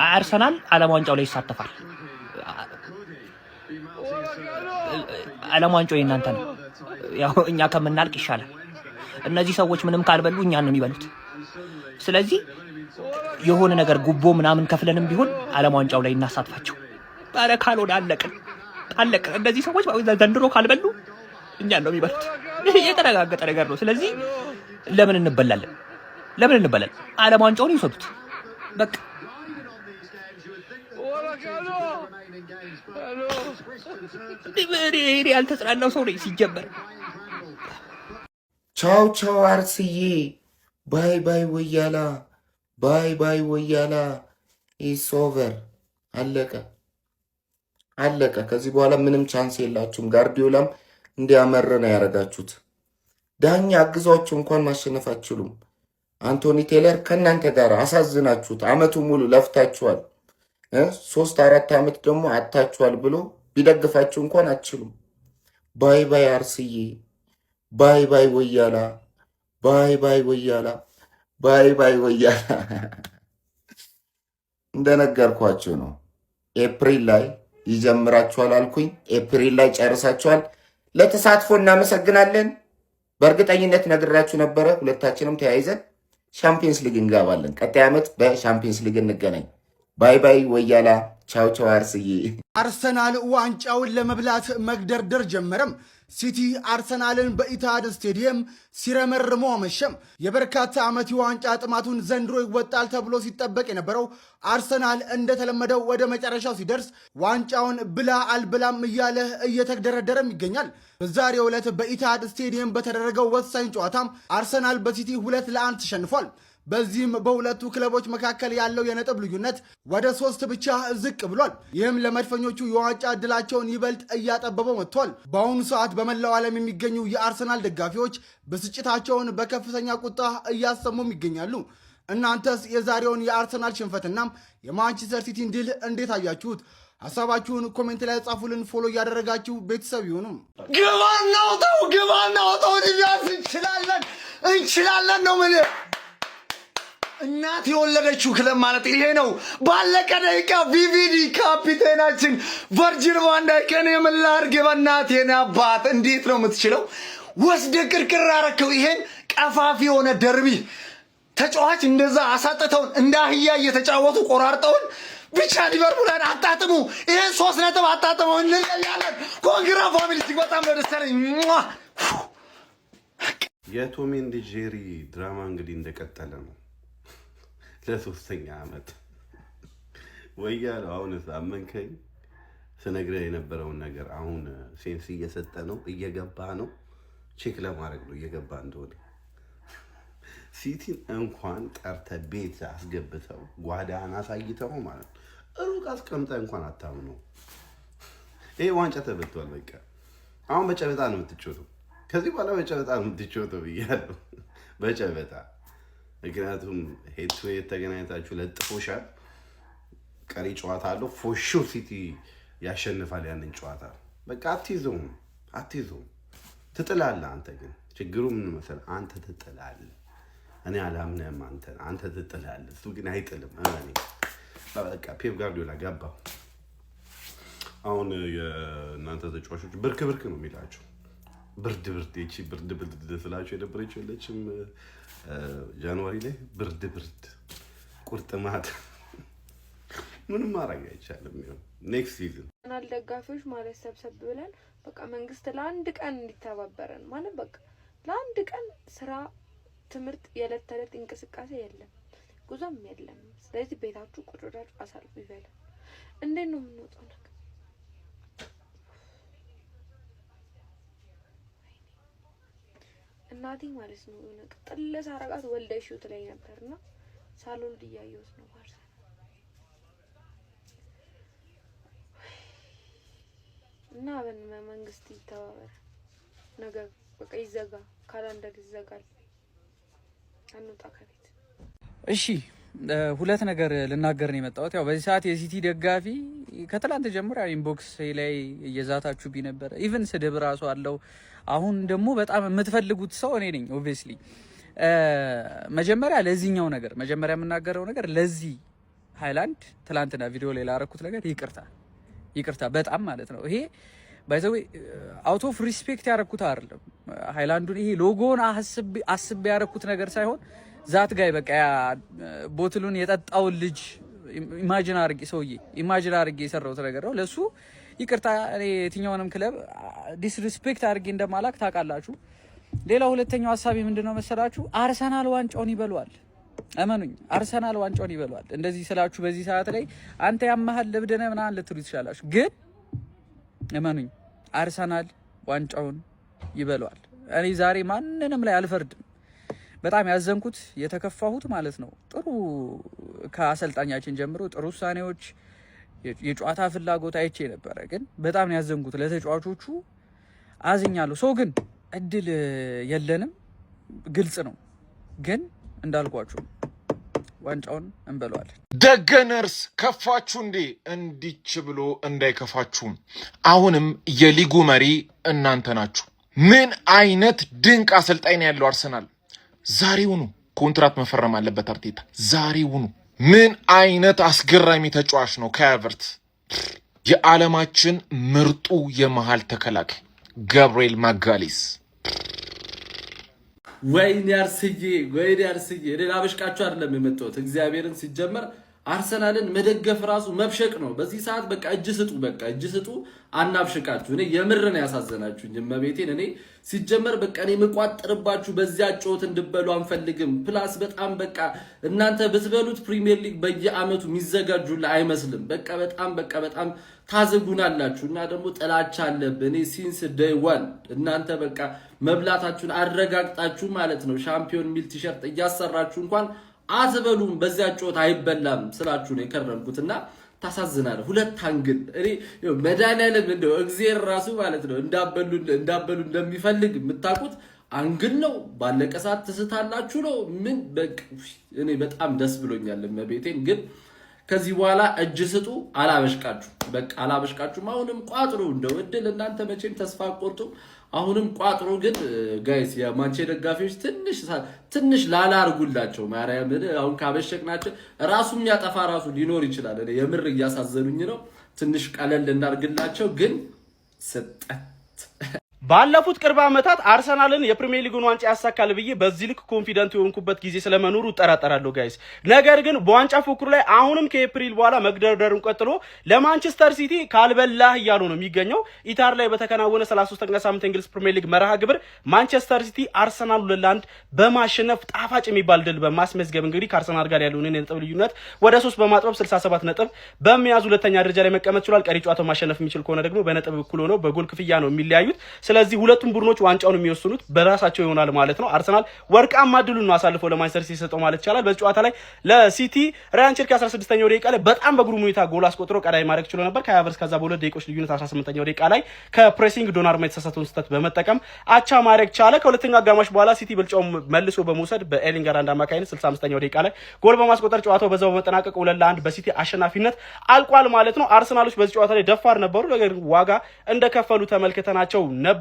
አርሰናል ዓለም ዋንጫው ላይ ይሳተፋል። ዓለም ዋንጫው የእናንተ ነው። ያው እኛ ከምናልቅ ይሻላል። እነዚህ ሰዎች ምንም ካልበሉ እኛን ነው የሚበሉት። ስለዚህ የሆነ ነገር ጉቦ ምናምን ከፍለንም ቢሆን ዓለም ዋንጫው ላይ እናሳትፋቸው። ኧረ ካልሆነ አለቅን። እነዚህ ሰዎች ዘንድሮ ካልበሉ እኛን ነው የሚበሉት። የተረጋገጠ ነገር ነው። ስለዚህ ለምን እንበላለን? ዓለም ዋንጫውን ይወስዱት በቃ። እኔ ያልተጽናናው ሰው ነኝ ሲጀመር። ቻው አርስዬ፣ ባይ ወያላ፣ ባይ ወያላ። ኢትስ ኦቨር። አለቀ። ከዚህ በኋላ ምንም ቻንስ የላችሁም። ጋርዲዮላም እንዲያመረ ነው ያደረጋችሁት። ዳኛ አግዟችሁ እንኳን ማሸነፍ አትችሉም። አንቶኒ ቴለር ከእናንተ ጋር አሳዝናችሁት። አመቱ ሙሉ ለፍታችኋል። 3-4 ዓመት ደግሞ አታችኋል ብሎ ቢደግፋችሁ እንኳን አትችሉም። ባይ አርስዬ፣ ባይ ወያላ፣ ባይ ወያላ፣ ባይ ወያላ። እንደነገርኳችሁ ነው። ኤፕሪል ላይ ይጀምራችኋል አልኩኝ። ኤፕሪል ላይ ጨርሳችኋል። ለተሳትፎ እናመሰግናለን። በእርግጠኝነት ነግራችሁ ነበረ። ሁለታችንም ተያይዘን ሻምፒየንስ ሊግ እንገባለን። ቀጣይ ዓመት በሻምፒየንስ ሊግ እንገናኝ። ባይ ወያላ። ቻው አርስዬ። አርሰናል ዋንጫውን ለመብላት መግደርደር ጀመረም። ሲቲ አርሰናልን በኢትሃድ ስቴዲየም ሲረመርሞ አመሸም። የበርካታ ዓመት የዋንጫ ጥማቱን ዘንድሮ ይወጣል ተብሎ ሲጠበቅ የነበረው አርሰናል እንደተለመደው ወደ መጨረሻው ሲደርስ ዋንጫውን ብላ አልብላም እያለ እየተደረደረም ይገኛል። በዛሬው ዕለት በኢትሃድ ስቴዲየም በተደረገው ወሳኝ ጨዋታም አርሰናል በሲቲ 2-1 ተሸንፏል። በዚህም በሁለቱ ክለቦች መካከል ያለው የነጥብ ልዩነት ወደ 3 ብቻ ዝቅ ብሏል። ይህም ለመድፈኞቹ የዋንጫ ዕድላቸውን ይበልጥ እያጠበበው መጥቷል። በአሁኑ ሰዓት በመላው ዓለም የሚገኙ የአርሰናል ደጋፊዎች ብስጭታቸውን በከፍተኛ ቁጣ እያሰሙም ይገኛሉ። እናንተስ የዛሬውን የአርሰናል ሽንፈትና የማንቸስተር ሲቲን ድል እንዴት አያችሁት? ሀሳባችሁን ኮሜንት ላይ ጻፉልን። ፎሎ እያደረጋችሁ ቤተሰብ ይሁኑ። ግባና አውጣው። እንችላለን ነው ምን እናት የወለደችው ክለብ ማለት ይሄ ነው። ባለቀ ደቂቃ ቪቪዲ ካፒቴናችን ቨርጂል ቫን ዳይክን የምላርግ በእናቴን አባት እንዴት ነው የምትችለው? ወስደ ቅርቅር አረከው። ይሄን ቀፋፊ የሆነ ደርቢ ተጫዋች እንደዛ አሳጥተውን እንደ አህያ እየተጫወቱ ቆራርጠውን ብቻ ሊቨርፑልን አጣጥሙ። ይሄን 3 ነጥብ አጣጥመው እንለያለን። ኮንግራ ፋሚሊ እጅግ በጣም ነው ደስ ያለኝ። የቶም ኤንድ ጄሪ ድራማ እንግዲህ እንደቀጠለ ነው ለ3ኛ ዓመት። ወያለው አሁንስ አመንከኝ? ስነግርህ የነበረውን ነገር አሁን ሴንስ እየሰጠ ነው፣ እየገባ ነው። ቼክ ለማድረግ ነው እየገባ እንደሆነ። ሲቲን እንኳን ጠርተህ ቤት አስገብተው ጓዳህን አሳይተው ማለት ነው ሩቅ አስቀምጠህ እንኳን አታምነው። ይሄ ዋንጫ ተበልቷል። በቃ አሁን በጨበጣ ነው የምትጮተው። ከዚህ በኋላ በጨበጣ ነው የምትጮተው ብያለሁ። በጨበጣ ምክንያቱም ሄድ ቱ ሄድ ተገናኝታችሁ ለጥፎሻል። ቀሪ ጨዋታ አለው። ፎሹ ሲቲ ያሸንፋል ያንን ጨዋታ። በቃ አትይዘውም፣ ትጥላለህ። አንተ ግን ችግሩ ምን መሰለህ? አንተ ትጥላለህ። እኔ አላምነህም። አንተ ትጥላለህ፣ እሱ ግን አይጥልም። እኔ በቃ ፔፕ ጋርዲዮላ ገባ። አሁን የእናንተ ተጫዋቾች ብርክ ነው የሚላቸው። ብርድ እቺ ብርድ ስላቸው የነበረችው የለችም ጃንዋሪ ላይ ብርድ ቁርጥማት ምንም ማድረግ አይቻልም። ኔክስት ሲዝን አርሰናል ደጋፊዎች ማለት ሰብሰብ ብለን በቃ መንግስት ለአንድ ቀን እንዲተባበረን ማለት በቃ ለአንድ ቀን ስራ፣ ትምህርት፣ የዕለት ተዕለት እንቅስቃሴ የለም፣ ጉዞም የለም። ስለዚህ ቤታችሁ ቁጭ ብላችሁ አሳልፉ ይበላል። እንዴት ነው የምንወጣው ነገር? እናቴ ማለት ነው የሆነ ቅጥል ሳረጋት ወልደሽው ትለኝ ነበርና ሳልወልድ እያየሁት ነው ማለት ነው። እና መንግስት ይተባበር፣ ነገር በቃ ይዘጋ፣ ካላንደር ይዘጋል። አንውጣ ከቤት። እሺ ሁለት ነገር ልናገር ነው የመጣሁት። ያው በዚህ ሰዓት የሲቲ ደጋፊ ከትላንት ጀምሮ ኢንቦክስ ላይ እየዛታችሁብኝ ነበር። ኢቭን ስድብ ራሱ አለው። አሁን ደግሞ በጣም የምትፈልጉት ሰው እኔ ነኝ ኦብቪየስሊ። መጀመሪያ ለዚህኛው ነገር መጀመሪያ የምናገረው ነገር ለዚህ ሃይላንድ ትላንትና ቪዲዮ ላይ ላረኩት ነገር ይቅርታ በጣም ማለት ነው። ይሄ ባይዘው አውት ኦፍ ሪስፔክት ያረኩት አይደለም። ሃይላንዱን ይሄ ሎጎን አስቤ ያረኩት ነገር ሳይሆን ዛት ጋይ በቃ ቦትሉን የጠጣውን ልጅ ኢማጂን አድርጌ የሰራሁት ነገር ነው። ለሱ ይቅርታ። እኔ የትኛውንም ክለብ ዲስሪስፔክት አድርጌ እንደማላክ ታውቃላችሁ። ሌላ ሁለተኛው ሀሳቤ ምንድነው መሰላችሁ? አርሰናል ዋንጫውን ይበሏል። እመኑኝ አርሰናል ዋንጫውን ይበሏል። እንደዚህ ስላችሁ በዚህ ሰዓት ላይ አንተ ያመሃል ለብደነ ምናምን ልትሉ ትችላላችሁ፣ ግን እመኑኝ አርሰናል ዋንጫውን ይበሏል። እኔ ዛሬ ማንንም ላይ አልፈርድም። በጣም ያዘንኩት የተከፋሁት ማለት ነው ጥሩ ከአሰልጣኛችን ጀምሮ ጥሩ ውሳኔዎች የጨዋታ ፍላጎት አይቼ ነበረ፣ ግን በጣም ያዘንኩት ለተጫዋቾቹ አዝኛለሁ። ሰው ግን እድል የለንም ግልጽ ነው፣ ግን እንዳልኳችሁ ዋንጫውን እንበለዋለን። ደገነርስ ከፋችሁ እንዴ? እንዲች ብሎ እንዳይከፋችሁም አሁንም የሊጉ መሪ እናንተ ናችሁ። ምን አይነት ድንቅ አሰልጣኝ ነው ያለው አርሰናል። ዛሬውኑ ኮንትራት መፈረም አለበት አርቴታ ዛሬውኑ። ምን አይነት አስገራሚ ተጫዋች ነው ካይ ሃቨርትዝ። የዓለማችን ምርጡ የመሃል ተከላካይ ገብርኤል ማጋሊስ። ወይኔ አርስዬ እኔ ላበሽቃችሁ አይደለም የመጣሁት። እግዚአብሔርን ሲጀመር አርሰናልን መደገፍ ራሱ መብሸቅ ነው። በዚህ ሰዓት በቃ እጅ ስጡ አናብሽቃችሁ። እኔ የምርን ያሳዘናችሁኝ እመቤቴን። እኔ ሲጀመር በቃ እኔ መቋጥርባችሁ በዚያ ጮት እንድበሉ አንፈልግም። ፕላስ በጣም በቃ እናንተ ብትበሉት ፕሪሚየር ሊግ በየአመቱ የሚዘጋጁላ አይመስልም። በጣም ታዘጉናላችሁ እና ደግሞ ጥላቻ አለብን። እኔ ሲንስ ዴይ ዋን እናንተ በቃ መብላታችሁን አረጋግጣችሁ ማለት ነው ሻምፒዮን ሚል ቲሸርት እያሰራችሁ እንኳን አትበሉም። በዚያ ጮት አይበላም ስላችሁ ነው የከረምኩትና ታሳዝናለ። ሁለት አንግል እኔ መድኃኒዓለም እንደው እግዚአብሔር ራሱ ማለት ነው እንዳበሉ እንደሚፈልግ የምታውቁት አንግል ነው። ባለቀ ሰዓት ትስታላችሁ ነው። ምን በቃ እኔ በጣም ደስ ብሎኛል መቤቴን። ግን ከዚህ በኋላ እጅ ስጡ አላበሽቃችሁም። አሁንም ቋጥሩ እንደው እድል እናንተ መቼም ተስፋ ቆርጡ። አሁንም ቋጥሩ። ግን ጋይስ የማንቼ ደጋፊዎች ትንሽ ላላ አርጉላቸው ማርያም። አሁን ካበሸቅናቸው ራሱም ያጠፋ ራሱ ሊኖር ይችላል። እኔ የምር እያሳዘኑኝ ነው። ትንሽ ቀለል እናርግላቸው። ግን ስጠት ባለፉት ቅርብ ዓመታት አርሰናልን የፕሪሚየር ሊጉን ዋንጫ ያሳካል ብዬ በዚህ ልክ ኮንፊደንት የሆንኩበት ጊዜ ስለመኖሩ እጠራጠራለሁ ጋይስ። ነገር ግን በዋንጫ ፉክሩ ላይ አሁንም ከኤፕሪል በኋላ መግደርደሩን ቀጥሎ ለማንቸስተር ሲቲ ካልበላህ እያሉ ነው የሚገኘው። ኢታር ላይ በተከናወነ 33ኛ ሳምንት እንግሊዝ ፕሪሚየር ሊግ መርሃ ግብር ማንቸስተር ሲቲ አርሰናል 2-1 በማሸነፍ ጣፋጭ የሚባል ድል በማስመዝገብ እንግዲህ ከአርሰናል ጋር ያለውን የነጥብ ልዩነት ወደ 3 በማጥበብ 67 ነጥብ በመያዝ ሁለተኛ ደረጃ ላይ መቀመጥ ችሏል። ቀሪ ጨዋታው ማሸነፍ የሚችል ከሆነ ደግሞ በነጥብ እኩል ሆነው በጎል ክፍያ ነው የሚለያዩት። ስለዚህ ሁለቱም ቡድኖች ዋንጫውን የሚወስኑት በራሳቸው ይሆናል ማለት ነው። አርሰናል ወርቃማ ድሉን ነው አሳልፎ ለማንቸስተር ሲቲ ሰጠው ማለት ይቻላል። በዚህ ጨዋታ ላይ ለሲቲ ራያን ቸርኪ 16ኛው ደቂቃ ላይ በጣም በግሩም ሁኔታ ጎል አስቆጥሮ ቀዳይ ማድረግ ችሎ ነበር። ካይ ሃቨርትዝ ከዛ በሁለት ደቂቃዎች ልዩነት 18ኛው ደቂቃ ላይ ከፕሬሲንግ ዶናርማ የተሳሳተውን ስህተት በመጠቀም አቻ ማድረግ ቻለ። ከሁለተኛው አጋማሽ በኋላ ሲቲ ብልጫውን መልሶ በመውሰድ በኤርሊንግ ሃላንድ አማካይነት 65ኛው ደቂቃ ላይ ጎል በማስቆጠር ጨዋታው በዛው በመጠናቀቅ 2-1 በሲቲ አሸናፊነት አልቋል ማለት ነው። አርሰናሎች በዚህ ጨዋታ ላይ ደፋር ነበሩ፣ ነገር ግን ዋጋ እንደከፈሉ ተመልክተናቸው ነበረ።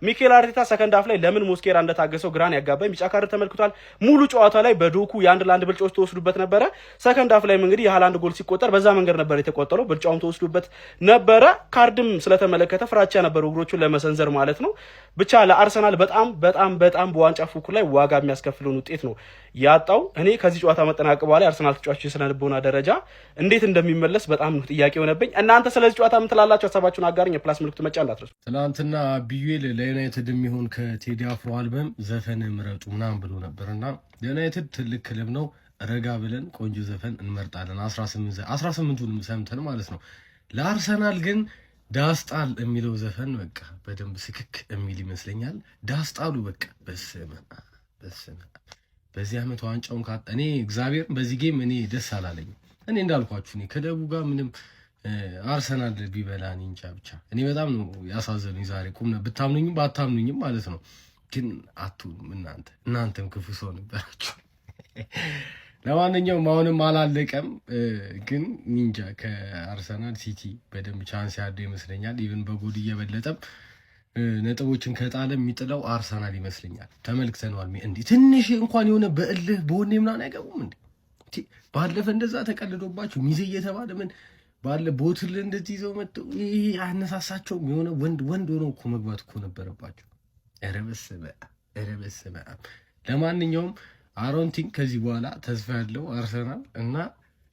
ሚኬል አርቴታ ሰከንድ ሃፍ ላይ ለምን ሞስኬራ እንደታገሰው ግራን ያጋባኝ ቢጫ ካርድ ተመልክቷል። ሙሉ ጨዋታ ላይ በዶኩ የ1-1 ብልጫዎች ተወስዱበት ነበረ። ሰከንድ ሃፍ ላይ እንግዲህ የሃላንድ ጎል ሲቆጠር በዛ መንገድ ነበር የተቆጠረው፣ ብልጫውን ተወስዱበት ነበረ። ካርድም ስለተመለከተ ፍራቻ ነበሩ እግሮቹን ለመሰንዘር ማለት ነው። ብቻ ለአርሰናል በጣም በዋንጫ ፉክክር ላይ ዋጋ የሚያስከፍለውን ውጤት ነው ያጣው። እኔ ከዚህ ጨዋታ መጠናቀቅ በኋላ አርሰናል ተጫዋቾች ስለልቦና ደረጃ እንዴት እንደሚመለስ በጣም ነው ጥያቄ ሆነብኝ። እናንተ ስለዚህ ጨዋታ ምን ትላላችሁ? ሀሳባችሁን አጋሩኝ። የፕላስ ምልክቱ መጫን እንዳትረሱ። ትናንትና ቢዩኤል ለዩናይትድ የሚሆን ከቴዲ አፍሮ አልበም ዘፈን ምረጡ ምናምን ብሎ ነበርና ዩናይትድ ትልቅ ክለብ ነው፣ ረጋ ብለን ቆንጆ ዘፈን እንመርጣለን 18ቱንም ሰምተን ማለት ነው። ለአርሰናል ግን ዳስጣል የሚለው ዘፈን በቃ በደንብ ስክክ የሚል ይመስለኛል። ዳስጣሉ በቃ በስመ በዚህ ዓመት ዋንጫውን እኔ እግዚአብሔር በዚህ ጌም እኔ ደስ አላለኝም። እኔ እንዳልኳችሁ እኔ ከደቡ ጋር ምንም አርሰናል ቢበላን እንጃ ብቻ እኔ በጣም ነው ያሳዘኑኝ ዛሬ። ቁም ነው ብታምኑኝም ባታምኑኝም ማለት ነው። ግን አትሁኑም እናንተም ክፉ ሰው ነበራችሁ። ለማንኛውም አሁንም አላለቀም፣ ግን ኒንጃ ከአርሰናል ሲቲ በደንብ ቻንስ ያለው ይመስለኛል። ኢቭን በጎል እየበለጠም ነጥቦችን ከጣለ የሚጥለው አርሰናል ይመስለኛል። ተመልክተነዋል። እንዲህ ትንሽ እንኳን የሆነ በእልህ በወኔ ምናምን አይገቡም እንዴ? ባለፈ እንደዛ ተቀልዶባቸው ሚዜ እየተባለ ምን ባለ ቦትል እንደዚህ ይዘው መጥተው ይሄ አነሳሳቸውም። የሆነ ወንድ ሆነው እኮ መግባት እኮ ነበረባቸው። ኧረ በስመ አብ። ለማንኛውም አሮንቲንግ ከዚህ በኋላ ተስፋ ያለው አርሰናል እና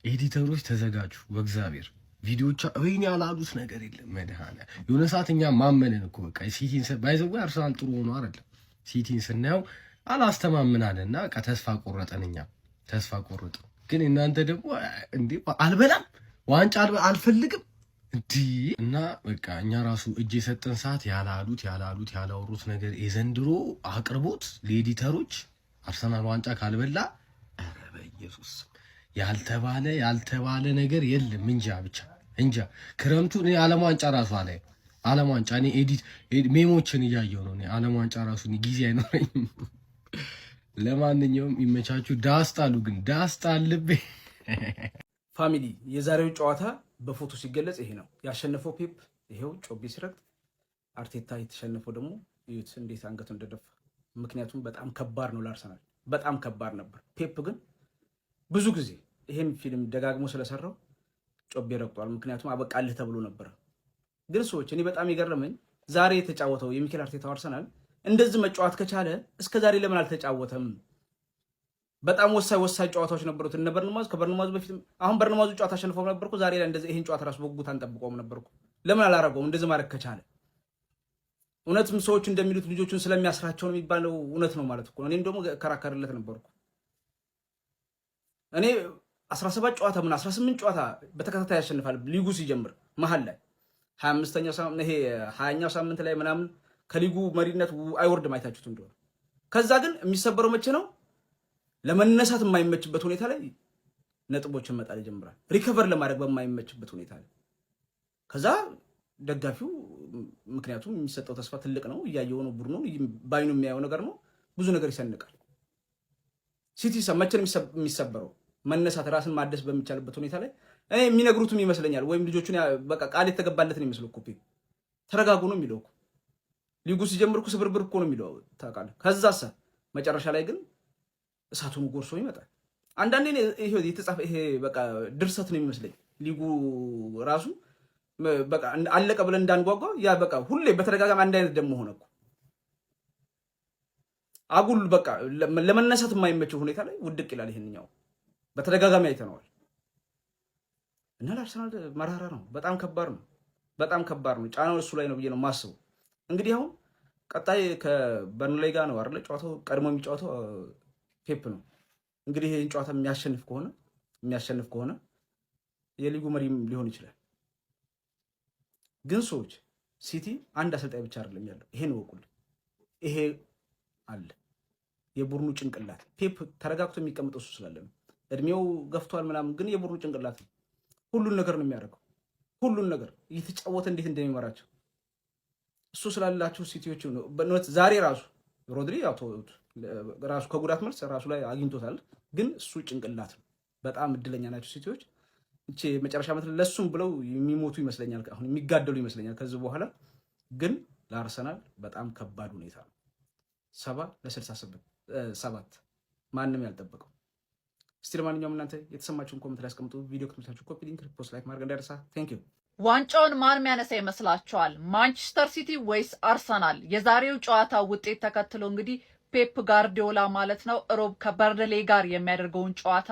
ኤዲተሮች ተዘጋጁ። በእግዚአብሔር ቪዲዮቻ ወይኔ ያላሉት ነገር የለም። መድኃኒዓለም የሆነ ሰዓት እኛ ማመንን እኮ በቃ ሲቲን ባይዘው አርሰናል ጥሩ ሆኖ አይደለም ሲቲን ስናየው አላስተማምናልና በቃ ተስፋ ቆረጠን። እኛ ተስፋ ቆረጥ። ግን እናንተ ደግሞ እንዴ አልበላም ዋንጫ አልፈልግም እንዲ እና በቃ እኛ ራሱ እጅ የሰጠን ሰዓት ያላወሩት ነገር የዘንድሮ አቅርቦት ለኤዲተሮች አርሰናል ዋንጫ ካልበላ ኧረ በኢየሱስ ያልተባለ ነገር የለም። እንጃ ክረምቱ እኔ ዓለም ዋንጫ ራሱ ዓለም ዋንጫ እኔ ሜሞችን እያየሁ ነው። እኔ ዓለም ዋንጫ ራሱ ጊዜ አይኖረኝም። ለማንኛውም ይመቻችሁ። ዳስጣሉ ግን ዳስጣልቤ ፋሚሊ የዛሬው ጨዋታ በፎቶ ሲገለጽ ይሄ ነው ያሸነፈው ፔፕ። ይሄው ጮቤ ሲረግጥ አርቴታ የተሸነፈው ደግሞ እዩት እንዴት አንገቱ እንደደፋ። ምክንያቱም በጣም ከባድ ነው ለአርሰናል፣ በጣም ከባድ ነበር። ፔፕ ግን ብዙ ጊዜ ይሄን ፊልም ደጋግሞ ስለሰራው ጮቤ ረግጧል። ምክንያቱም አበቃልህ ተብሎ ነበር። ግን ሰዎች እኔ በጣም የገረመኝ ዛሬ የተጫወተው የሚኬል አርቴታ አርሰናል እንደዚህ መጫወት ከቻለ እስከ ዛሬ ለምን አልተጫወተም? በጣም ወሳኝ ጨዋታዎች ነበሩት እነ በርንማዝ ከበርንማዝ በፊት አሁን በርንማዙ ጨዋታ አሸንፈው ነበርኩ። ዛሬ ላይ እንደዚህ ይሄን ጨዋታ ራሱ በጉጉት አንጠብቀውም ነበርኩ። ለምን አላረገውም? እንደዚህ ማድረግ ከቻለ እውነትም ሰዎች እንደሚሉት ልጆቹን ስለሚያስራቸው ነው የሚባለው እውነት ነው ማለት እኮ ነው። እኔም ደግሞ ከራከርለት ነበርኩ። እኔ 17 ጨዋታ 18 ጨዋታ በተከታታይ ያሸንፋል ሊጉ ሲጀምር መሀል ላይ 25ኛው ሳምንት ይሄ 20ኛው ሳምንት ላይ ምናምን ከሊጉ መሪነት አይወርድም አይታችሁት እንደሆነ። ከዛ ግን የሚሰበረው መቼ ነው? ለመነሳት የማይመችበት ሁኔታ ላይ ነጥቦችን መጣል ይጀምራል። ሪከቨር ለማድረግ በማይመችበት ሁኔታ ላይ ከዛ ደጋፊው ምክንያቱም የሚሰጠው ተስፋ ትልቅ ነው፣ እያየው ነው፣ ቡድኑ ባይኑ የሚያየው ነገር ነው፣ ብዙ ነገር ይሰንቃል። ሲቲ መቼ ነው የሚሰበረው? መነሳት ራስን ማደስ በሚቻልበት ሁኔታ ላይ እኔ የሚነግሩትም ይመስለኛል። ወይም ልጆቹን በቃ ቃል የተገባለትን ይመስል እኮ ተረጋጉ ነው የሚለው እኮ። ሊጉ ሲጀምር እኮ ስብርብር እኮ ነው የሚለው ታውቃለህ። ከዛሳ መጨረሻ ላይ ግን እሳቱን ጎርሶ ይመጣል። አንዳንዴ የተጻፈ ይሄ በቃ ድርሰት ነው የሚመስለኝ። ሊጉ ራሱ በቃ አለቀ ብለን እንዳንጓጓ ያ በቃ ሁሌ በተደጋጋሚ አንድ አይነት ደግሞ ሆነ እኮ አጉል በቃ ለመነሳት የማይመቸው ሁኔታ ላይ ውድቅ ይላል። ይሄንኛው በተደጋጋሚ አይተነዋል እና ለአርሰናል መራራ ነው። በጣም ከባድ ነው። በጣም ከባድ ነው። ጫናው እሱ ላይ ነው ብዬ ነው የማስበው። እንግዲህ አሁን ቀጣይ ከበርንሌይ ጋር ነው አይደል ጨዋታው። ቀድሞ የሚጫወተው ፔፕ ነው። እንግዲህ ይሄን ጨዋታ የሚያሸንፍ ከሆነ የሊጉ መሪም ሊሆን ይችላል። ግን ሰዎች ሲቲ አንድ አሰልጣኝ ብቻ አይደለም ያለው። ይሄን ወቁልኝ። ይሄ አለ የቡድኑ ጭንቅላት። ፔፕ ተረጋግቶ የሚቀመጠው እሱ ስላለ ነው። እድሜው ገፍቷል ምናምን፣ ግን የቡድኑ ጭንቅላት ነው። ሁሉን ነገር ነው የሚያደርገው። ሁሉን ነገር እየተጫወተ እንዴት እንደሚመራቸው እሱ ስላላቸው ሲቲዎች ነው። በእውነት ዛሬ ራሱ ሮድሪ ራሱ ከጉዳት መልስ ራሱ ላይ አግኝቶታል። ግን እሱ ጭንቅላት ነው። በጣም እድለኛ ናቸው ሲቲዎች። እቺ መጨረሻ ዓመት ለሱም ብለው የሚሞቱ ይመስለኛል፣ አሁን የሚጋደሉ ይመስለኛል ከዚህ በኋላ። ግን ለአርሰናል በጣም ከባድ ሁኔታ ነው። 70-67 ማንም ያልጠበቀው። እስቲ ለማንኛውም እናንተ የተሰማችሁን ኮሜንት ላይ አስቀምጡ። ቪዲዮ ከተመቻችሁ ኮፒ ሊንክ፣ ፖስት፣ ላይክ ማድረግ እንዳይረሳ። ቴንክ ዩ። ዋንጫውን ማን የሚያነሳ ይመስላችኋል? ማንቸስተር ሲቲ ወይስ አርሰናል? የዛሬው ጨዋታ ውጤት ተከትሎ እንግዲህ ፔፕ ጋርዲዮላ ማለት ነው ሮብ ከበርንሌይ ጋር የሚያደርገውን ጨዋታ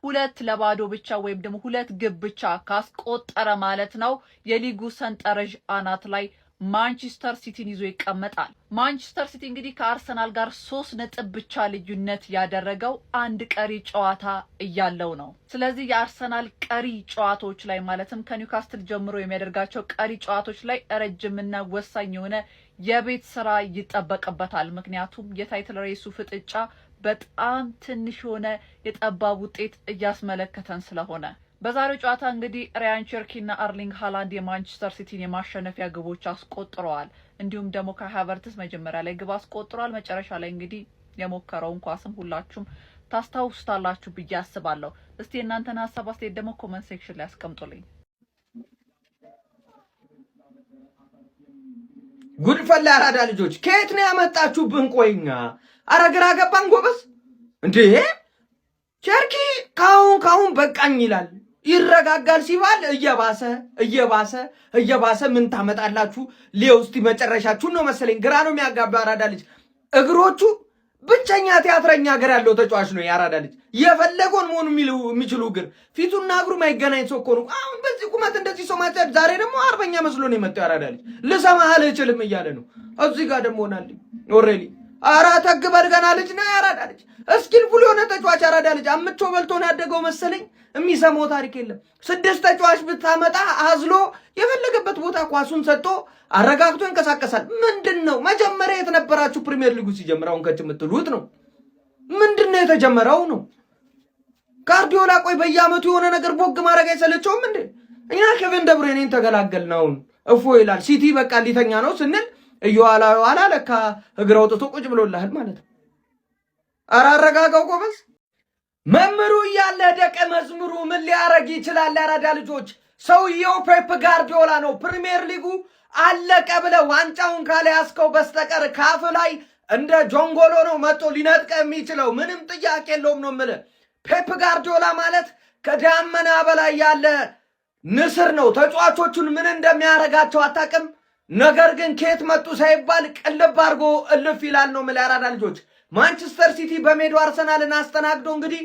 2-0 ብቻ ወይም ደግሞ 2 ግብ ብቻ ካስቆጠረ ማለት ነው የሊጉ ሰንጠረዥ አናት ላይ ማንቸስተር ሲቲን ይዞ ይቀመጣል። ማንቸስተር ሲቲ እንግዲህ ከአርሰናል ጋር 3 ነጥብ ብቻ ልዩነት ያደረገው አንድ ቀሪ ጨዋታ እያለው ነው። ስለዚህ የአርሰናል ቀሪ ጨዋታዎች ላይ ማለትም ከኒውካስትል ጀምሮ የሚያደርጋቸው ቀሪ ጨዋታዎች ላይ ረጅምና ወሳኝ የሆነ የቤት ስራ ይጠበቅበታል። ምክንያቱም የታይትል ሬሱ ፍጥጫ በጣም ትንሽ የሆነ የጠባብ ውጤት እያስመለከተን ስለሆነ በዛሬው ጨዋታ እንግዲህ ራያን ቸርኪና አርሊንግ ሃላንድ የማንቸስተር ሲቲን የማሸነፊያ ግቦች አስቆጥረዋል። እንዲሁም ደግሞ ካይ ሃቨርትስ መጀመሪያ ላይ ግብ አስቆጥሯል። መጨረሻ ላይ እንግዲህ የሞከረውን ኳስም ሁላችሁም ታስታውሱታላችሁ ብዬ አስባለሁ። እስቲ እናንተን ሐሳብ አስተያየት ደግሞ ኮሜንት ሴክሽን ላይ አስቀምጡልኝ። ጉድፈላ አራዳ ልጆች ከየት ነው ያመጣችሁብን? ቆይኛ አረ ግራ ገባን ጎበዝ። እንዴ ቸርኪ ካሁን በቃኝ ይላል ይረጋጋል ሲባል እየባሰ ምን ታመጣላችሁ? ሊውስቲ መጨረሻችሁ ነው መሰለኝ። ግራ ነው የሚያጋባ አራዳ ልጅ። እግሮቹ ብቸኛ ቲያትረኛ እግር ያለው ተጫዋች ነው ያራዳ ልጅ። የፈለገውን መሆኑ የሚችሉ እግር ፊቱና እግሩ ማይገናኝ ሰው እኮ ነው። አሁን በዚህ ቁመት እንደዚህ ሰው ማጨድ ዛሬ ደግሞ አርበኛ መስሎ ነው የመጣው ያራዳ ልጅ። ልሰማህ አልችልም እያለ ነው። እዚህ ጋር ደግሞ ሆናልኝ ኦሬሊ አራ ተግበል ገና ልጅ ነው ያራዳ ልጅ። እስኪልፉል የሆነ ተጫዋች ያራዳ ልጅ አምቾ በልቶ ነው ያደገው መሰለኝ። የሚሰማው ታሪክ የለም። 6 ተጫዋች ብታመጣ አዝሎ የፈለገበት ቦታ ኳሱን ሰጥቶ አረጋግቶ ይንቀሳቀሳል። ምንድነው መጀመሪያ የተነበራችሁ ፕሪሚየር ሊጉ ሲጀምር አሁን ከች የምትሉት ነው? ምንድነው የተጀመረው ነው? ጋርዲዮላ ቆይ በየአመቱ የሆነ ነገር ቦግ ማድረግ አይሰለቸውም እንዴ? እኛ ኬቨን ደብሩይኔን ተገላገልነው እፎ ይላል። ሲቲ በቃ ሊተኛ ነው ስንል እየዋላ ለካ እግር አውጥቶ ቁጭ ብሎልሃል ማለት ነው። አራረጋጋው ጎበዝ። መምሩ ያለ ደቀ መዝሙሩ ምን ሊያረግ ይችላል? ያራዳ ልጆች ሰውየው ፔፕ ጋርዲዮላ ነው። ፕሪሚየር ሊጉ አለቀ ብለ ዋንጫውን ካልያዝከው በስተቀር ካፍ ላይ እንደ ጆንጎሎ ነው መጥቶ ሊነጥቀ የሚችለው። ምንም ጥያቄ የለውም ነው የምልህ። ፔፕ ጋርዲዮላ ማለት ከዳመና በላይ ያለ ንስር ነው። ተጫዋቾቹን ምን እንደሚያረጋቸው አታውቅም። ነገር ግን ከየት መጡ ሳይባል ቅልብ አድርጎ እልፍ ይላል ነው የምልህ ያራዳ ልጆች። ማንቸስተር ሲቲ በሜዳው አርሰናልን አስተናግዶ እንግዲህ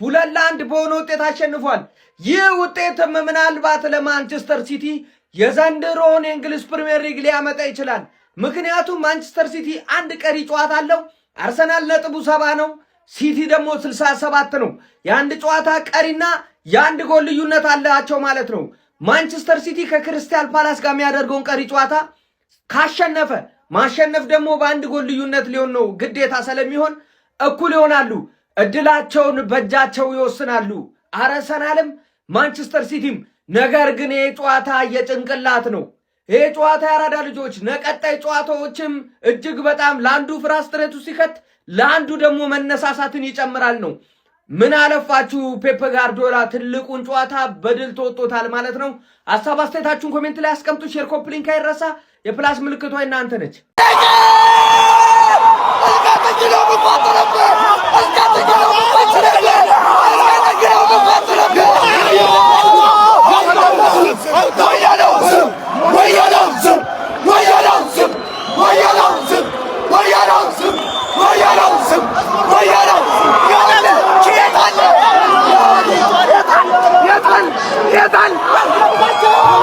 2-1 በሆነ ውጤት አሸንፏል። ይህ ውጤትም ምናልባት ለማንቸስተር ሲቲ የዘንድሮውን የእንግሊዝ ፕሪሚየር ሊግ ሊያመጣ ይችላል። ምክንያቱም ማንቸስተር ሲቲ አንድ ቀሪ ጨዋታ አለው። አርሰናል ነጥቡ 70 ነው፣ ሲቲ ደግሞ 67 ነው። የአንድ ጨዋታ ቀሪና የአንድ ጎል ልዩነት አላቸው ማለት ነው። ማንቸስተር ሲቲ ከክሪስታል ፓላስ ጋር የሚያደርገውን ቀሪ ጨዋታ ካሸነፈ ማሸነፍ ደግሞ በአንድ ጎል ልዩነት ሊሆን ነው ግዴታ ስለሚሆን እኩል ይሆናሉ። እድላቸውን በእጃቸው ይወስናሉ አርሰናልም ማንቸስተር ሲቲም። ነገር ግን ይሄ ጨዋታ የጭንቅላት ነው። ይሄ ጨዋታ ያራዳ ልጆች ነቀጣይ ጨዋታዎችም እጅግ በጣም ለአንዱ ፍራስትሬቱ ሲከት ለአንዱ ደግሞ መነሳሳትን ይጨምራል ነው። ምን አለፋችሁ ፔፕ ጋርዲዮላ ትልቁን ጨዋታ በድል ተወጥቶታል ማለት ነው። ሐሳብ አስተያየታችሁን ኮሜንት ላይ አስቀምጡ። ሼር ኮፒ ሊንክ አይረሳ። የፕላስ ምልክቷ እናንተ ነች።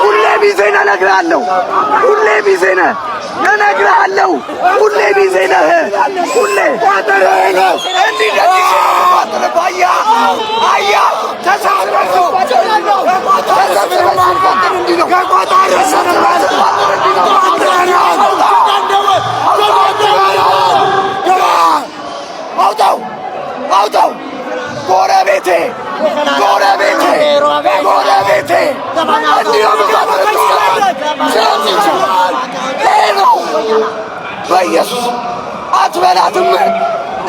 ሁሌ ቢዜ ነህ እነግርሃለሁ። ሁሌ ቢዜ ነህ እነግርሃለሁ። ሁሌ ቢዜ ነህ። ሁሌ አውጣው ጎረቤቴ በኢየሱስ አትበላትም።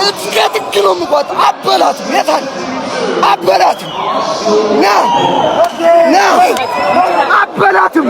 እስከ ጥግ ነው የምቆጥር። አትበላትም። የታል አትበላትም? ና አትበላትም።